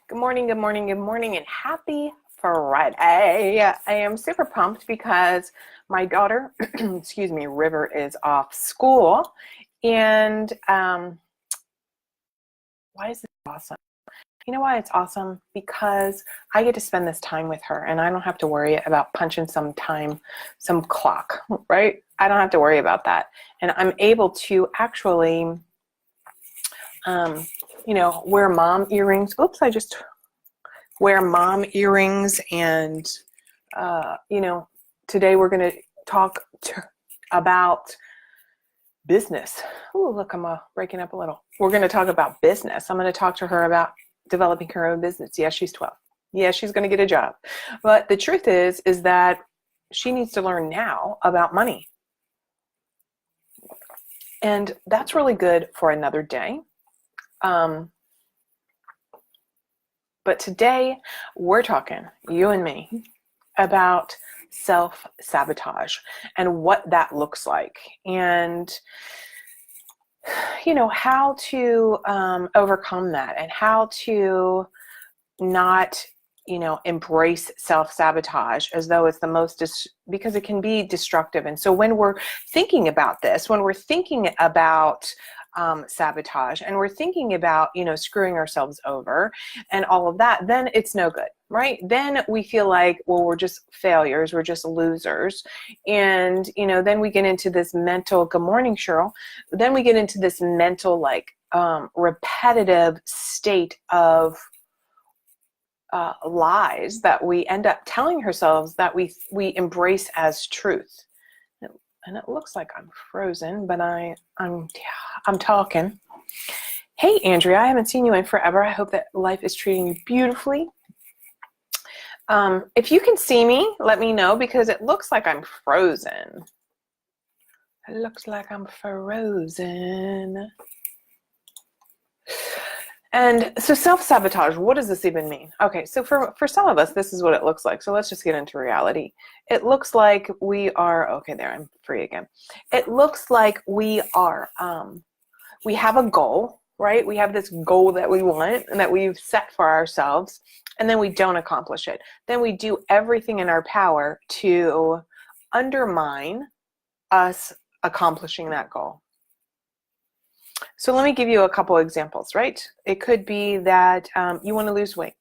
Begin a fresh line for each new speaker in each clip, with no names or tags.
Good morning, good morning, good morning, and happy Friday. I am super pumped because my daughter, excuse me, River is off school. And why is this awesome? You know why it's awesome? Because I get to spend this time with her and I don't have to worry about punching some clock, right? I don't have to worry about that. And I'm able to actually, wear mom earrings. Oops, I just wear mom earrings. And, today we're going to talk about business. Oh, look, I'm breaking up a little. We're going to talk about business. I'm going to talk to her about developing her own business. Yeah, she's 12. Yeah, she's going to get a job. But the truth is that she needs to learn now about money. And that's really good for another day. But today we're talking, you and me, about self-sabotage and what that looks like, and how to overcome that, and how to not embrace self-sabotage as though it's the most because it can be destructive. And so when we're thinking about this, when we're thinking about sabotage, and we're thinking about screwing ourselves over and all of that, then it's no good, right? Then we feel like, well, we're just failures, we're just losers. And then we get into this mental, good morning, Cheryl, then we get into this mental, repetitive state of lies that we end up telling ourselves, that we embrace as truth. And it looks like I'm frozen, but I'm talking. Hey, Andrea, I haven't seen you in forever. I hope that life is treating you beautifully. If you can see me, let me know, because it looks like I'm frozen. It looks like I'm frozen. And so self-sabotage, what does this even mean? Okay, so for some of us, this is what it looks like. So let's just get into reality. It looks like we are, okay, there, I'm free again. It looks like we are, we have a goal, right? We have this goal that we want and that we've set for ourselves, and then we don't accomplish it. Then we do everything in our power to undermine us accomplishing that goal. So let me give you a couple examples, right? It could be that you want to lose weight.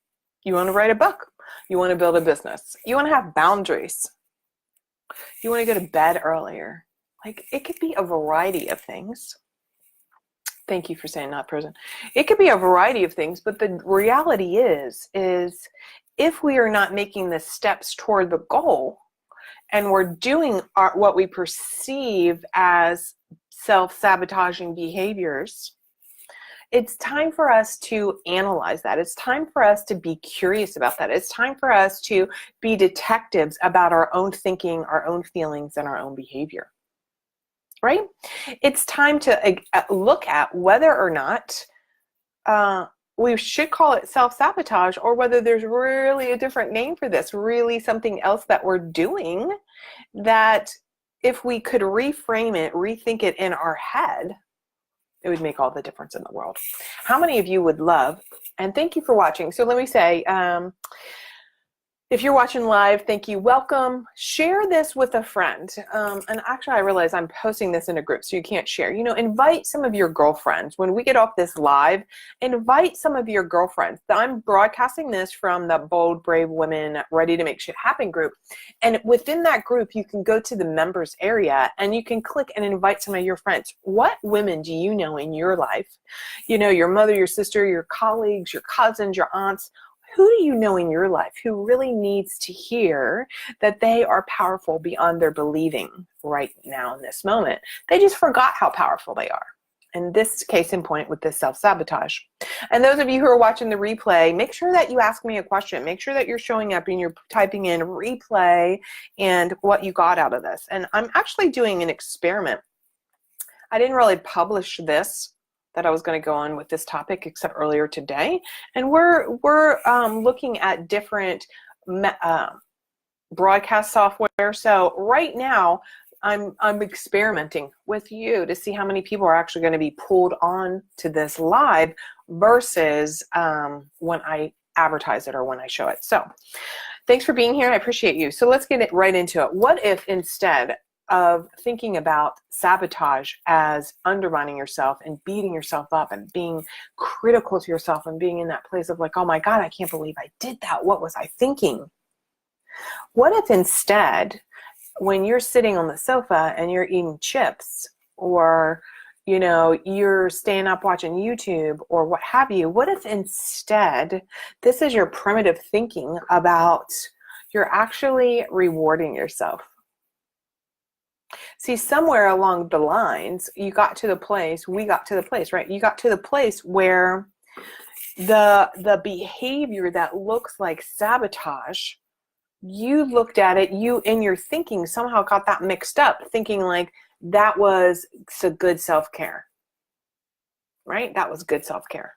You want to write a book. You want to build a business. You want to have boundaries. You want to go to bed earlier. Like, it could be a variety of things. Thank you for saying not frozen. It could be a variety of things, but the reality is if we are not making the steps toward the goal, and we're doing what we perceive as self-sabotaging behaviors, it's time for us to analyze that. It's time for us to be curious about that. It's time for us to be detectives about our own thinking, our own feelings, and our own behavior, right? It's time to look at whether or not we should call it self-sabotage, or whether there's really a different name for this, really something else that we're doing that, if we could reframe it, rethink it in our head, it would make all the difference in the world. How many of you would love, and thank you for watching. So let me say, if you're watching live, thank you, welcome. Share this with a friend. And actually, I realize I'm posting this in a group, so you can't share. Invite some of your girlfriends. When we get off this live, invite some of your girlfriends. I'm broadcasting this from the Bold, Brave Women Ready to Make Shit Happen group. And within that group, you can go to the members area and you can click and invite some of your friends. What women do you know in your life? Your mother, your sister, your colleagues, your cousins, your aunts. Who do you know in your life who really needs to hear that they are powerful beyond their believing right now in this moment? They just forgot how powerful they are. In this case in point, with this self-sabotage. And those of you who are watching the replay, make sure that you ask me a question. Make sure that you're showing up and you're typing in replay and what you got out of this. And I'm actually doing an experiment. I didn't really publish this, that I was going to go on with this topic, except earlier today. And we're looking at different broadcast software. So right now, I'm experimenting with you to see how many people are actually going to be pulled on to this live versus when I advertise it or when I show it. So thanks for being here. I appreciate you. So let's get right into it. What if instead of thinking about sabotage as undermining yourself and beating yourself up and being critical to yourself and being in that place of like, oh my God, I can't believe I did that. What was I thinking? What if instead, when you're sitting on the sofa and you're eating chips, or you're staying up watching YouTube or what have you, what if instead this is your primitive thinking about you're actually rewarding yourself? See, somewhere along the lines, we got to the place, right? You got to the place where the behavior that looks like sabotage, you looked at it, you in your thinking somehow got that mixed up, thinking like that was good self-care, right? That was good self-care.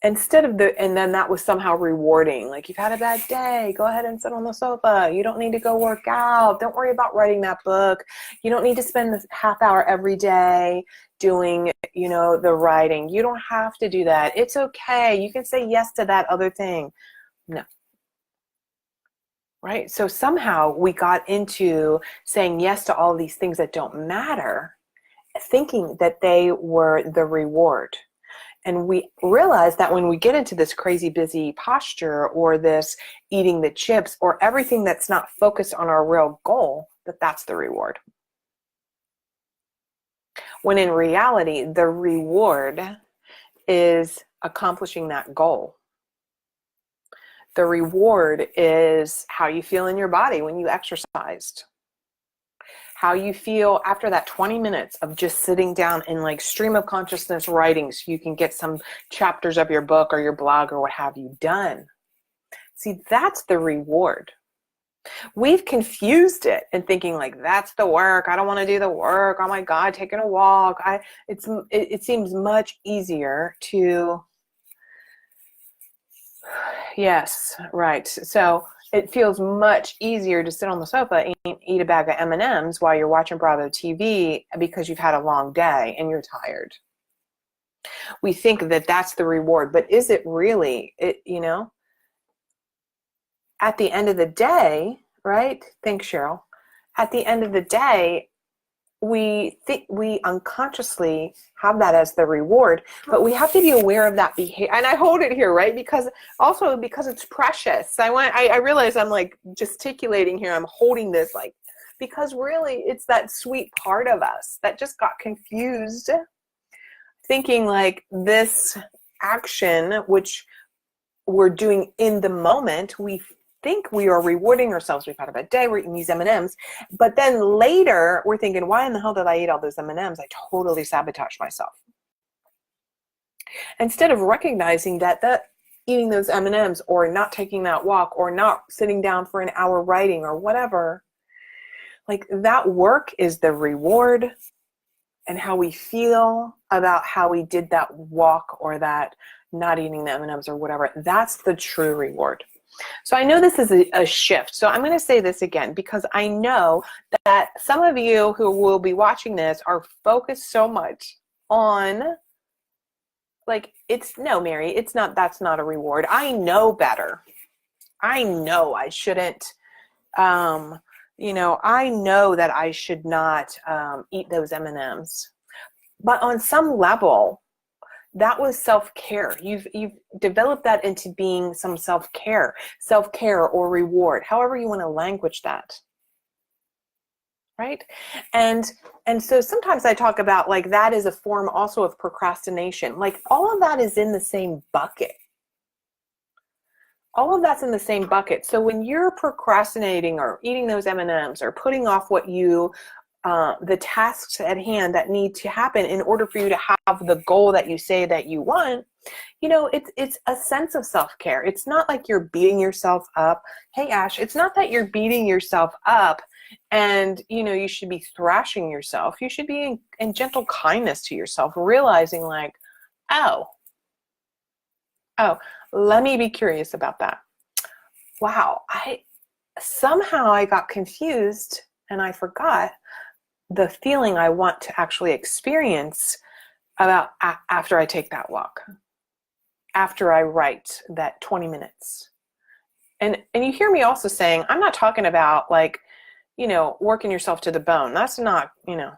And then that was somehow rewarding. Like, you've had a bad day, go ahead and sit on the sofa. You don't need to go work out. Don't worry about writing that book. You don't need to spend the half hour every day doing, the writing. You don't have to do that. It's okay. You can say yes to that other thing. No. Right? So somehow we got into saying yes to all these things that don't matter, thinking that they were the reward. And we realize that when we get into this crazy busy posture, or this eating the chips, or everything that's not focused on our real goal, that's the reward. When in reality, the reward is accomplishing that goal. The reward is how you feel in your body when you exercised. How you feel after that 20 minutes of just sitting down in like stream of consciousness writing so you can get some chapters of your book or your blog or what have you done. See, that's the reward. We've confused it and thinking like, that's the work. I don't want to do the work. Oh my God, taking a walk. It seems much easier to, yes, right. So it feels much easier to sit on the sofa and eat a bag of M&Ms while you're watching Bravo TV because you've had a long day and you're tired. We think that that's the reward, but is it really? At the end of the day, right? Thanks, Cheryl. At the end of the day, we unconsciously have that as the reward, but we have to be aware of that behavior. And I hold it here, right? Because it's precious. I realize I'm like gesticulating here. I'm holding this because really it's that sweet part of us that just got confused, thinking like this action, which we're doing in the moment, we think we are rewarding ourselves. We've had a bad day, we're eating these M&Ms, but then later we're thinking, why in the hell did I eat all those M&Ms? I totally sabotaged myself. Instead of recognizing that eating those M&Ms or not taking that walk or not sitting down for an hour writing or whatever, like that work is the reward, and how we feel about how we did that walk or that not eating the M&Ms or whatever, that's the true reward. So I know this is a shift. So I'm going to say this again because I know that some of you who will be watching this are focused so much on like, Mary, that's not a reward. I know better. I know I shouldn't, I know that I should not eat those M&Ms. But on some level, that was self-care. You've developed that into being some self-care or reward, however you want to language that, right? And so sometimes I talk about like that is a form also of procrastination. Like all of that is in the same bucket. All of that's in the same bucket. So when you're procrastinating or eating those M&Ms or putting off what you the tasks at hand that need to happen in order for you to have the goal that you say that you want, it's a sense of self-care. It's not like you're beating yourself up. Hey, Ash, it's not that you're beating yourself up and, you should be thrashing yourself. You should be in gentle kindness to yourself, realizing like, oh, let me be curious about that. Wow, I got confused and I forgot the feeling I want to actually experience about after I take that walk. after I write that 20 minutes. And you hear me also saying, I'm not talking about like, working yourself to the bone. That's not, I'm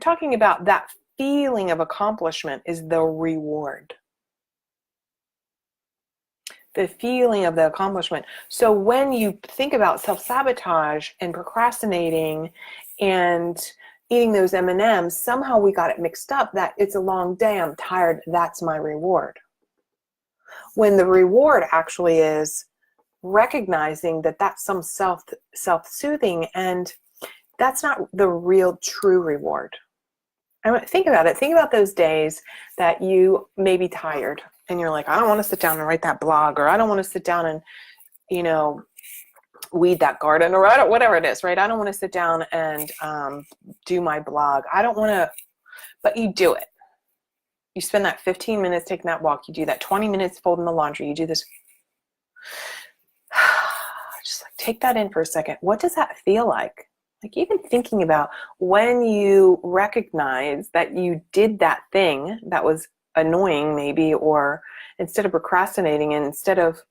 talking about that feeling of accomplishment is the reward. The feeling of the accomplishment. So when you think about self-sabotage and procrastinating and eating those M&Ms, somehow we got it mixed up that it's a long day, I'm tired, that's my reward. When the reward actually is recognizing that that's some self-soothing, and that's not the real true reward. I mean, think about it. Think about those days that you may be tired and you're like, I don't want to sit down and write that blog, or I don't want to sit down and, weed that garden, or whatever it is, right? I don't want to sit down and do my blog. I don't want to, but you do it. You spend that 15 minutes taking that walk. You do that 20 minutes folding the laundry. You do this. Just like take that in for a second. What does that feel like? Like even thinking about when you recognize that you did that thing that was annoying maybe, or instead of procrastinating and instead of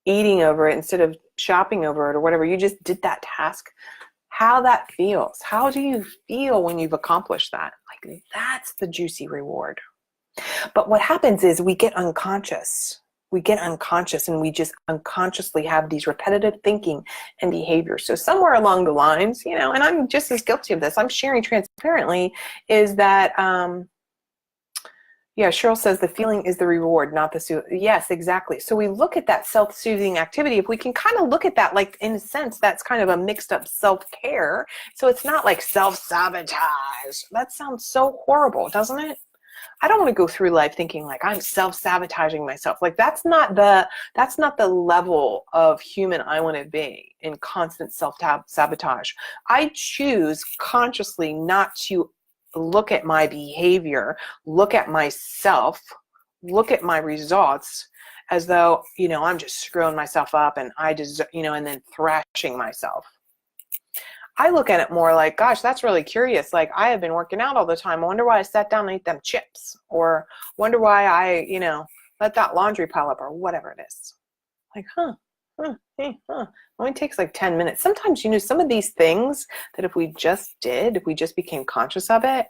eating over it, instead of shopping over it or whatever, you just did that task, how that feels. How do you feel when you've accomplished that? Like that's the juicy reward. But what happens is we get unconscious. We get unconscious and we just unconsciously have these repetitive thinking and behaviors. So somewhere along the lines, and I'm just as guilty of this, I'm sharing transparently, is that, Cheryl says the feeling is the reward, not the yes, exactly. So we look at that self-soothing activity. If we can kind of look at that, like in a sense, that's kind of a mixed up self-care. So it's not like self-sabotage. That sounds so horrible, doesn't it? I don't want to go through life thinking like I'm self-sabotaging myself. Like that's not the level of human I want to be, in constant self-sabotage. I choose consciously not to look at my behavior, look at myself, look at my results as though, I'm just screwing myself up and I deserve, and then thrashing myself. I look at it more like, gosh, that's really curious. Like I have been working out all the time. I wonder why I sat down and ate them chips, or wonder why I, let that laundry pile up, or whatever it is. Like, it only takes like 10 minutes. Sometimes, some of these things that if we just became conscious of it,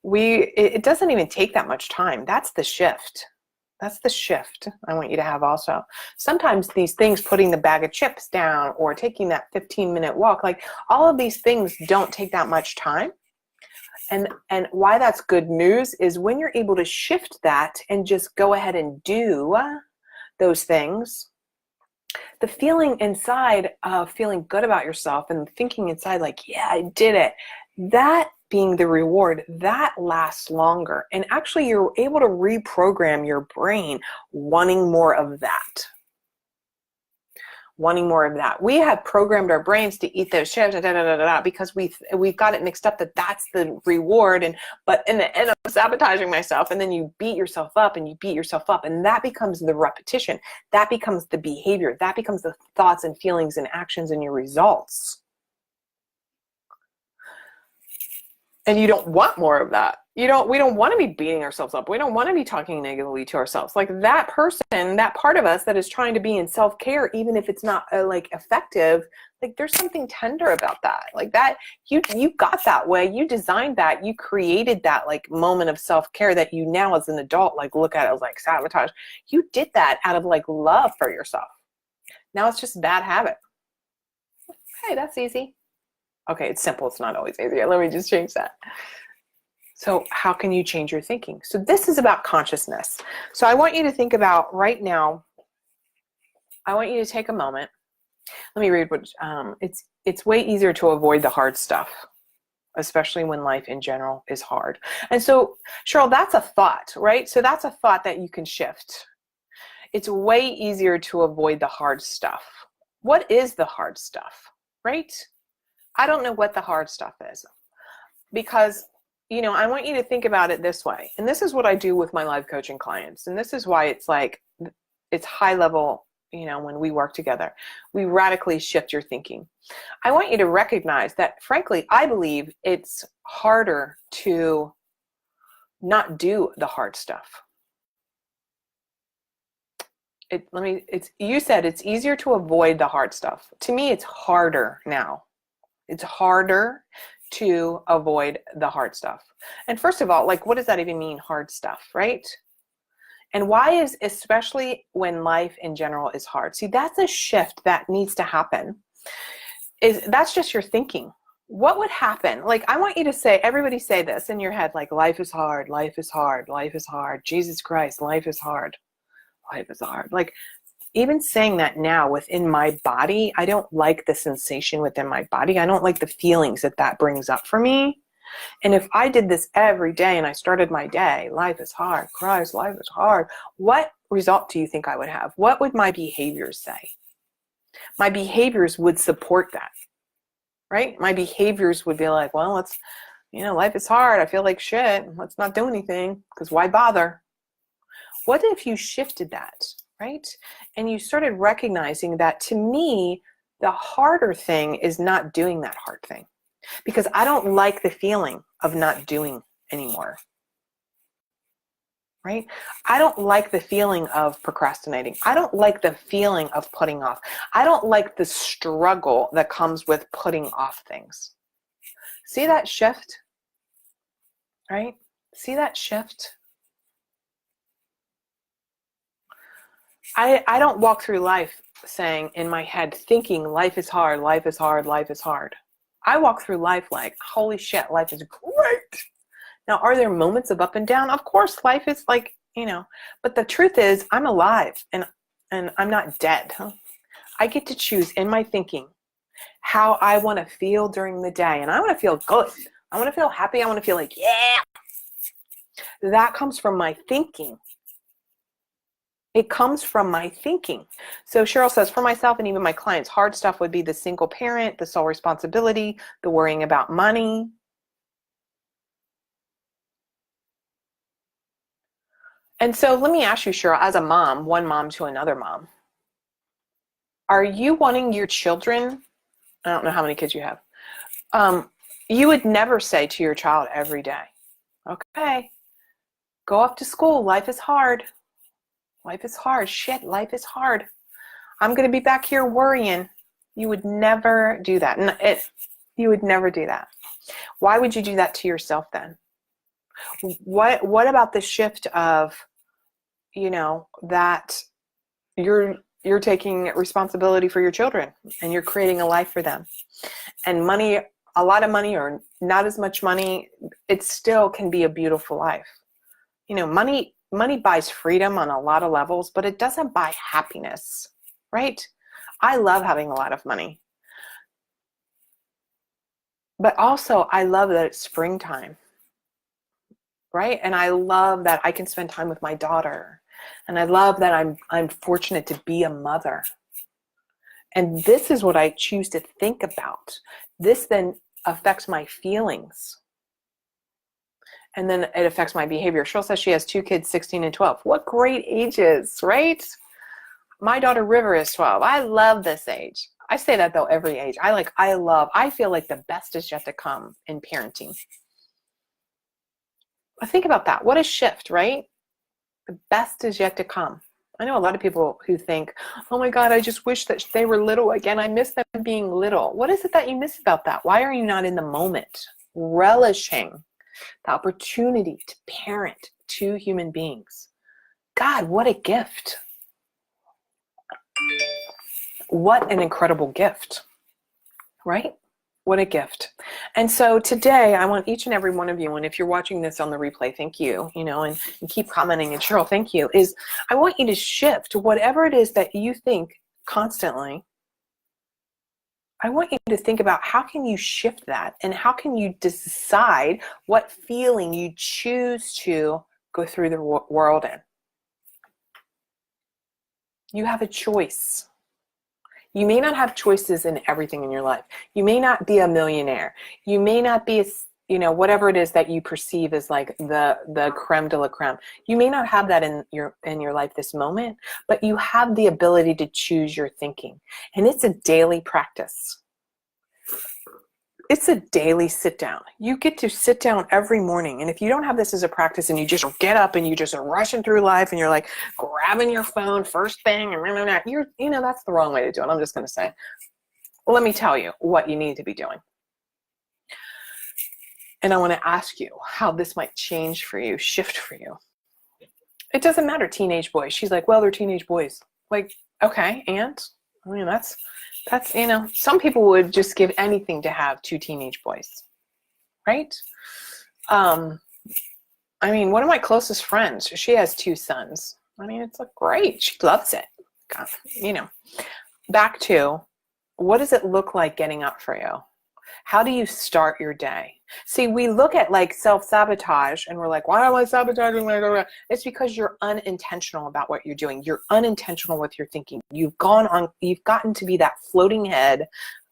it doesn't even take that much time. That's the shift. That's the shift I want you to have also. Sometimes these things, putting the bag of chips down or taking that 15-minute walk, like all of these things don't take that much time. And why that's good news is when you're able to shift that and just go ahead and do those things, the feeling inside of feeling good about yourself and thinking inside like, yeah, I did it, that being the reward, that lasts longer. And actually you're able to reprogram your brain wanting more of that. Wanting more of that. We have programmed our brains to eat those chips because we've got it mixed up that that's the reward, but in the end I'm sabotaging myself, and then you beat yourself up and you beat yourself up, and that becomes the repetition. That becomes the behavior. That becomes the thoughts and feelings and actions and your results. And you don't want more of that. We don't want to be beating ourselves up. We don't want to be talking negatively to ourselves. Like that person, that part of us that is trying to be in self-care, even if it's not like effective, like there's something tender about that. Like that, you got that way. You designed that. You created that like moment of self-care that you now as an adult, like look at it as like sabotage. You did that out of like love for yourself. Now it's just a bad habit. Hey, that's easy. Okay, it's simple. It's not always easy. Let me just change that. So how can you change your thinking? So this is about consciousness. So I want you to think about right now, I want you to take a moment. Let me read what, it's way easier to avoid the hard stuff, especially when life in general is hard. And so, Cheryl, that's a thought, right? So that's a thought that you can shift. It's way easier to avoid the hard stuff. What is the hard stuff, right? I don't know what the hard stuff is, because, I want you to think about it this way. And this is what I do with my live coaching clients. And this is why it's like, it's high level, when we work together, we radically shift your thinking. I want you to recognize that, frankly, I believe it's harder to not do the hard stuff. You said it's easier to avoid the hard stuff. To me, it's harder now. It's harder to avoid the hard stuff. And first of all, like, what does that even mean, hard stuff, right? And why is, especially when life in general is hard? See, that's a shift that needs to happen. That's just your thinking. What would happen? Like, I want you to say, everybody say this in your head, like, life is hard, life is hard, life is hard. Jesus Christ, life is hard. Life is hard. Like, even saying that now within my body, I don't like the sensation within my body. I don't like the feelings that that brings up for me. And if I did this every day and I started my day, life is hard, Christ, life is hard, what result do you think I would have? What would my behaviors say? My behaviors would support that, right? My behaviors would be like, well, life is hard. I feel like shit. Let's not do anything, because why bother? What if you shifted that, right? And you started recognizing that, to me, the harder thing is not doing that hard thing, because I don't like the feeling of not doing anymore, right? I don't like the feeling of procrastinating. I don't like the feeling of putting off. I don't like the struggle that comes with putting off things. See that shift, right? See that shift? I don't walk through life saying in my head, thinking life is hard, life is hard, life is hard. I walk through life like, holy shit, life is great. Now, are there moments of up and down? Of course, life is like, but the truth is I'm alive and I'm not dead. I get to choose in my thinking how I want to feel during the day. And I want to feel good. I want to feel happy. I want to feel like, yeah. That comes from my thinking. It comes from my thinking. So Cheryl says, for myself and even my clients, hard stuff would be the single parent, the sole responsibility, the worrying about money. And so let me ask you, Cheryl, as a mom, one mom to another mom, are you wanting your children, I don't know how many kids you have, you would never say to your child every day, okay, go off to school, life is hard. Life is hard. Shit, life is hard. I'm going to be back here worrying. You would never do that. You would never do that. Why would you do that to yourself then? What about the shift of, that you're taking responsibility for your children and you're creating a life for them? And money, a lot of money or not as much money, it still can be a beautiful life. Money buys freedom on a lot of levels, but it doesn't buy happiness, right? I love having a lot of money. But also, I love that it's springtime, right? And I love that I can spend time with my daughter. And I love that I'm fortunate to be a mother. And this is what I choose to think about. This then affects my feelings. And then it affects my behavior. Cheryl says she has 2 kids, 16 and 12. What great ages, right? My daughter River is 12. I love this age. I say that though, every age. I feel like the best is yet to come in parenting. Think about that. What a shift, right? The best is yet to come. I know a lot of people who think, oh my God, I just wish that they were little again. I miss them being little. What is it that you miss about that? Why are you not in the moment, relishing the opportunity to parent 2 human beings? God, what a gift. What an incredible gift, right? What a gift. And so today I want each and every one of you, and if you're watching this on the replay, thank you, and keep commenting, and Cheryl, thank you, is I want you to shift whatever it is that you think constantly. I want you to think about how can you shift that, and how can you decide what feeling you choose to go through the world in. You have a choice. You may not have choices in everything in your life. You may not be a millionaire. You may not be, whatever it is that you perceive as like the creme de la creme. You may not have that in your life this moment, but you have the ability to choose your thinking. And it's a daily practice. It's a daily sit down. You get to sit down every morning. And if you don't have this as a practice and you just get up and you just are rushing through life and you're like grabbing your phone first thing and that's the wrong way to do it. I'm just going to say, let me tell you what you need to be doing. And I want to ask you how this might change for you, shift for you. It doesn't matter, teenage boys. She's like, well, they're teenage boys. Like, okay, and I mean, that's some people would just give anything to have 2 teenage boys, right? I mean, one of my closest friends, she has 2 sons. I mean, it's like great. She loves it. God, back to, what does it look like getting up for you? How do you start your day? See, we look at like self-sabotage and we're like, why am I sabotaging? It's because you're unintentional about what you're doing. You're unintentional with your thinking. You've gotten to be that floating head,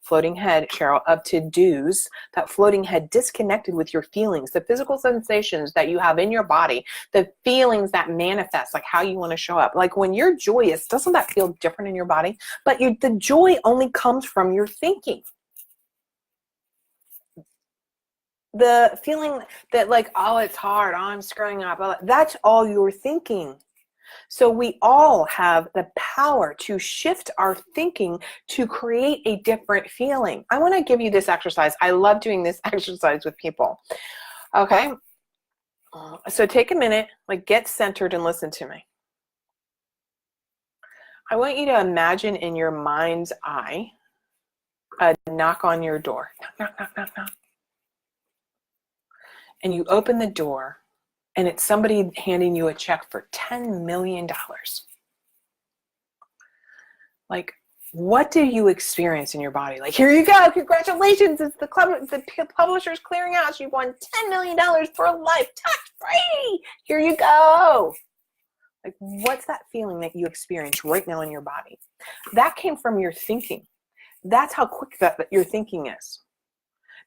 Cheryl, of to-dos, that floating head disconnected with your feelings, the physical sensations that you have in your body, the feelings that manifest, like how you want to show up. Like when you're joyous, doesn't that feel different in your body? But the joy only comes from your thinking. The feeling that like, oh, it's hard, oh, I'm screwing up, that's all you're thinking. So we all have the power to shift our thinking to create a different feeling. I want to give you this exercise. I love doing this exercise with people. Okay. So take a minute, like get centered and listen to me. I want you to imagine in your mind's eye a knock on your door. Knock, knock, knock, knock, knock. And you open the door and it's somebody handing you a check for $10 million. Like, what do you experience in your body? Like, here you go, congratulations, it's the Publishers Clearinghouse. You won $10 million for life, tax-free. Here you go. Like, what's that feeling that you experience right now in your body? That came from your thinking. That's how quick that your thinking is.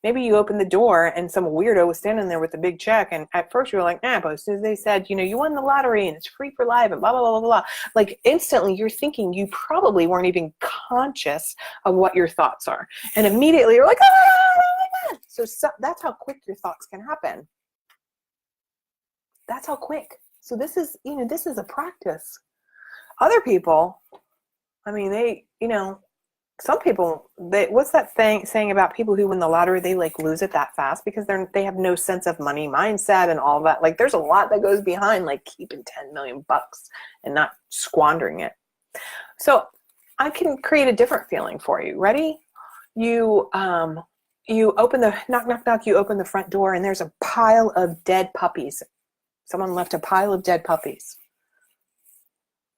Maybe you opened the door and some weirdo was standing there with a big check, and at first you were like, but as soon as they said, you won the lottery and it's free for life and blah, blah, blah, blah, blah, like instantly you're thinking, you probably weren't even conscious of what your thoughts are. And immediately you're like, oh my God. So that's how quick your thoughts can happen. That's how quick. So this is a practice. Other people, I mean, some people, what's that saying about people who win the lottery, they like lose it that fast because they have no sense of money mindset and all that. Like there's a lot that goes behind like keeping 10 million bucks and not squandering it. So I can create a different feeling for you. Ready? You open the knock, knock, knock, you open the front door and there's a pile of dead puppies. Someone left a pile of dead puppies.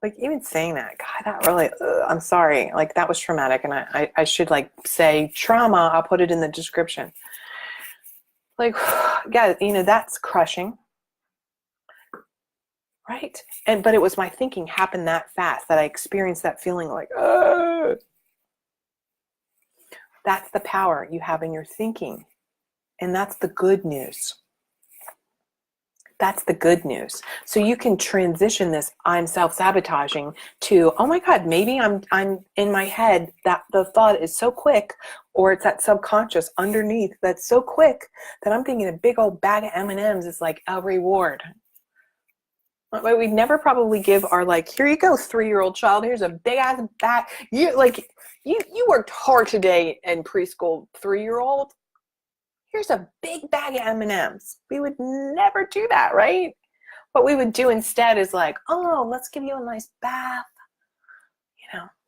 Like even saying that, God, that really, I'm sorry. Like that was traumatic. And I should like say trauma. I'll put it in the description. Like, yeah, that's crushing. Right. But it was my thinking happened that fast that I experienced that feeling like, that's the power you have in your thinking. And that's the good news. That's the good news. So you can transition this I'm self-sabotaging to, oh my God, maybe I'm in my head that the thought is so quick, or it's that subconscious underneath that's so quick that I'm thinking a big old bag of M&Ms is like a reward. But we'd never probably give our like, here you go, 3-year-old child, here's a big ass bag. You worked hard today in preschool, 3-year-old. Here's a big bag of M&Ms. We would never do that, right? What we would do instead is like, oh, let's give you a nice bath.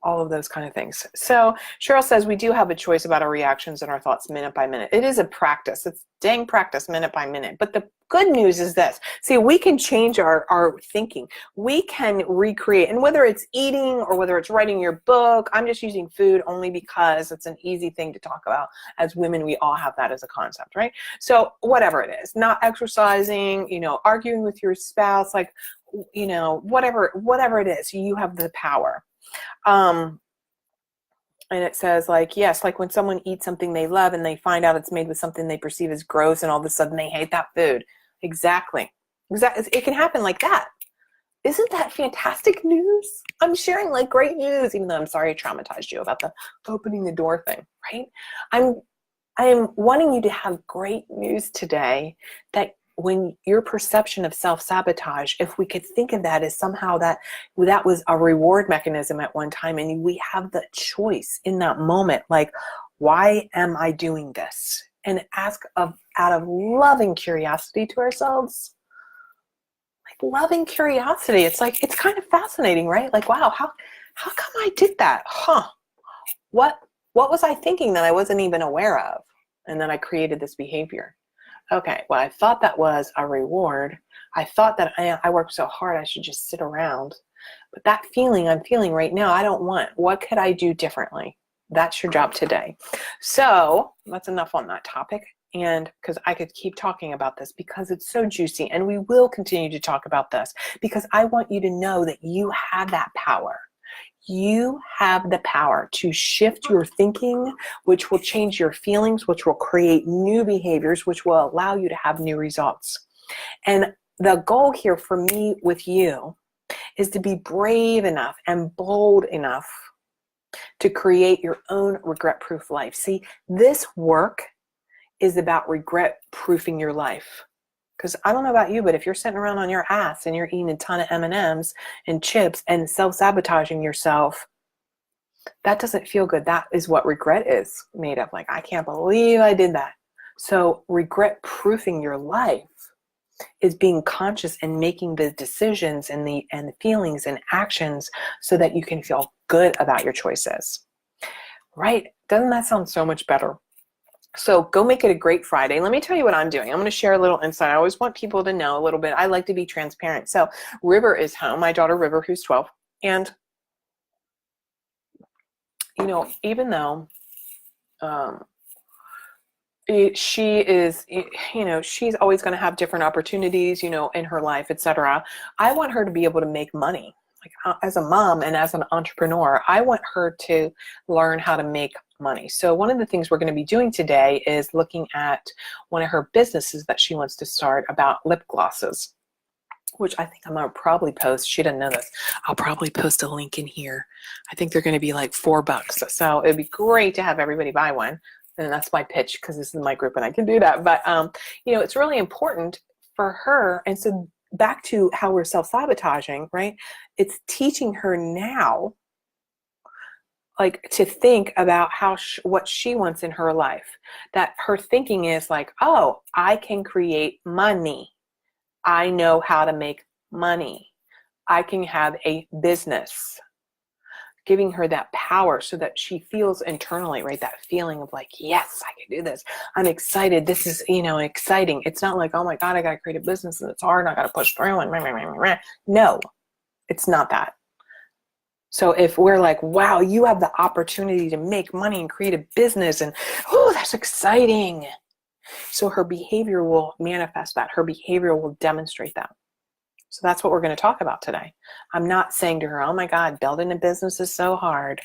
All of those kind of things. So Cheryl says we do have a choice about our reactions and our thoughts minute by minute. It is a practice. It's dang practice minute by minute. But the good news is this. See, we can change our thinking. We can recreate. And whether it's eating or whether it's writing your book, I'm just using food only because it's an easy thing to talk about. As women, we all have that as a concept, right? So whatever it is, not exercising, arguing with your spouse, like, whatever it is, you have the power. And it says like, yes, like when someone eats something they love and they find out it's made with something they perceive as gross and all of a sudden they hate that food. Exactly. It can happen like that. Isn't that fantastic news? I'm sharing like great news, even though I'm sorry I traumatized you about the opening the door thing, right? I am wanting you to have great news today that when your perception of self-sabotage, if we could think of that as somehow that was a reward mechanism at one time, and we have the choice in that moment, like, why am I doing this? And ask out of loving curiosity to ourselves, like loving curiosity. It's like, it's kind of fascinating, right? Like, wow, how come I did that? What was I thinking that I wasn't even aware of? And then I created this behavior. Okay, well, I thought that was a reward. I thought that I worked so hard I should just sit around. But that feeling I'm feeling right now, I don't want. What could I do differently? That's your job today. So that's enough on that topic. And because I could keep talking about this because it's so juicy, and we will continue to talk about this because I want you to know that you have that power. You have the power to shift your thinking, which will change your feelings, which will create new behaviors, which will allow you to have new results. And the goal here for me with you is to be brave enough and bold enough to create your own regret-proof life. See, this work is about regret-proofing your life. Because I don't know about you, but if you're sitting around on your ass and you're eating a ton of M&Ms and chips and self-sabotaging yourself, that doesn't feel good. That is what regret is made of. Like, I can't believe I did that. So regret-proofing your life is being conscious and making the decisions and the feelings and actions so that you can feel good about your choices. Right? Doesn't that sound so much better? So go make it a great Friday. Let me tell you what I'm doing. I'm going to share a little insight. I always want people to know a little bit. I like to be transparent. So River is home, my daughter River, who's 12. And, you know, even though she is, you know, she's always going to have different opportunities, you know, in her life, etc. I want her to be able to make money. Like, as a mom and as an entrepreneur, I want her to learn how to make money. So one of the things we're going to be doing today is looking at one of her businesses that she wants to start about lip glosses, which I think I'm going to probably post. She doesn't know this. I'll probably post a link in here. I think they're going to be like $4. So it'd be great to have everybody buy one. And that's my pitch because this is my group and I can do that. But, you know, it's really important for her. And so back to how we're self-sabotaging, right? It's teaching her now, like, to think about how what she wants in her life. That her thinking is like, oh, I can create money. I know how to make money. I can have a business. Giving her that power so that she feels internally, right? That feeling of like, yes, I can do this. I'm excited. This is, you know, exciting. It's not like, oh my God, I got to create a business and it's hard and I got to push through and rah, rah, rah, rah. No, it's not that. So if we're like, wow, you have the opportunity to make money and create a business, and oh, that's exciting. So her behavior will manifest that. Her behavior will demonstrate that. So that's what we're going to talk about today. I'm not saying to her, oh my God, building a business is so hard.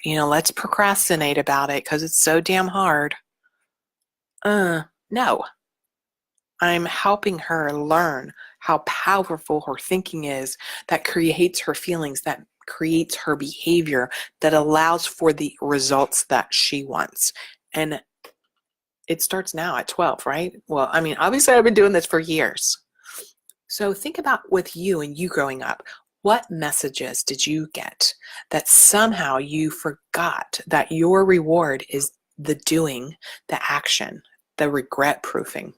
You know, let's procrastinate about it because it's so damn hard. No. I'm helping her learn how powerful her thinking is that creates her feelings, that creates her behavior, that allows for the results that she wants. And it starts now at 12, right? Well, I mean, obviously I've been doing this for years. So think about with you and you growing up, what messages did you get that somehow you forgot that your reward is the doing, the action, the regret proofing?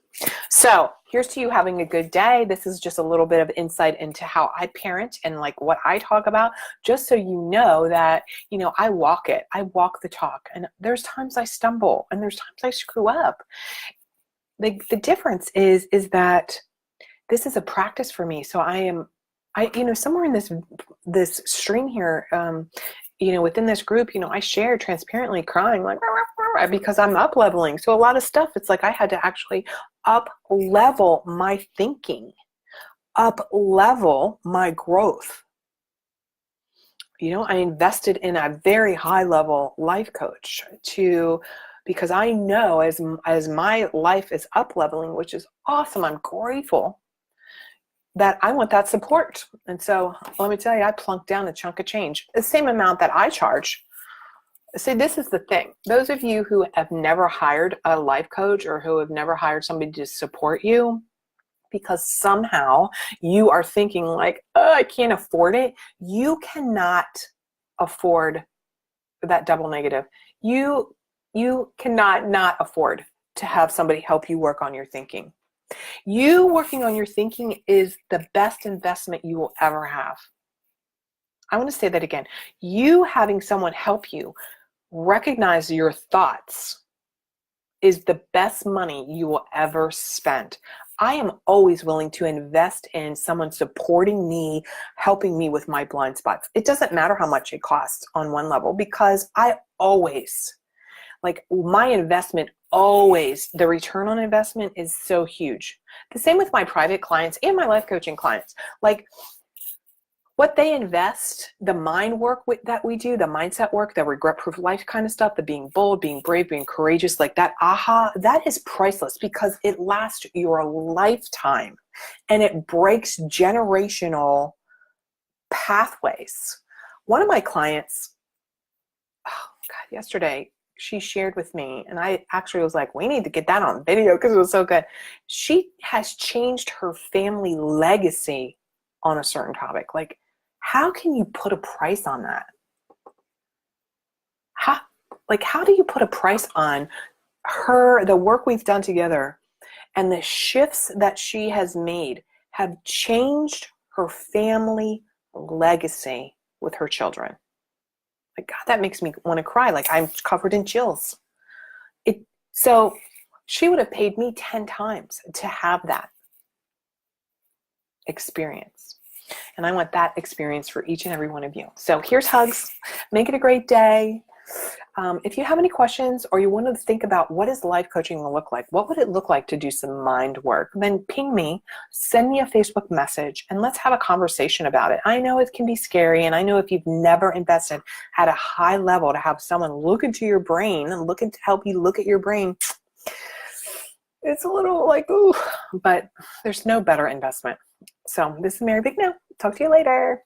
So here's to you having a good day. This is just a little bit of insight into how I parent and like what I talk about, just so you know that, you know, I walk it. I walk the talk. And there's times I stumble and there's times I screw up. The difference is that this is a practice for me. So you know, somewhere in this string here, you know, within this group, you know, I share transparently crying like, rah, rah, rah, because I'm up leveling. So a lot of stuff, it's like I had to actually up level my thinking, up level my growth. You know, I invested in a very high level life coach because I know as my life is up leveling, which is awesome, I'm grateful, that I want that support. And so let me tell you, I plunked down a chunk of change, the same amount that I charge. See, this is the thing. Those of you who have never hired a life coach or who have never hired somebody to support you, because somehow you are thinking like, oh, I can't afford it. You cannot afford that double negative. You cannot not afford to have somebody help you work on your thinking. You working on your thinking is the best investment you will ever have. I want to say that again. You having someone help you recognize your thoughts is the best money you will ever spend. I am always willing to invest in someone supporting me, helping me with my blind spots. It doesn't matter how much it costs on one level, because I always, like, my investment always, the return on investment is so huge. The same with my private clients and my life coaching clients. Like, what they invest, the mind work that we do, the mindset work, the regret-proof life kind of stuff, the being bold, being brave, being courageous, like that that is priceless, because it lasts your lifetime and it breaks generational pathways. One of my clients, oh God, yesterday, she shared with me, and I actually was like, we need to get that on video because it was so good. She has changed her family legacy on a certain topic. Like, how can you put a price on that? How do you put a price on the work we've done together, and the shifts that she has made have changed her family legacy with her children? Like, God, that makes me want to cry. Like, I'm covered in chills. So she would have paid me 10 times to have that experience. And I want that experience for each and every one of you. So here's hugs. Make it a great day. If you have any questions, or you want to think about what is life coaching going to look like, what would it look like to do some mind work, then ping me, send me a Facebook message, and let's have a conversation about it. I know it can be scary, and I know if you've never invested at a high level to have someone look into your brain and help you look at your brain, it's a little like, ooh, but there's no better investment. So this is Mary Big Now. Talk to you later.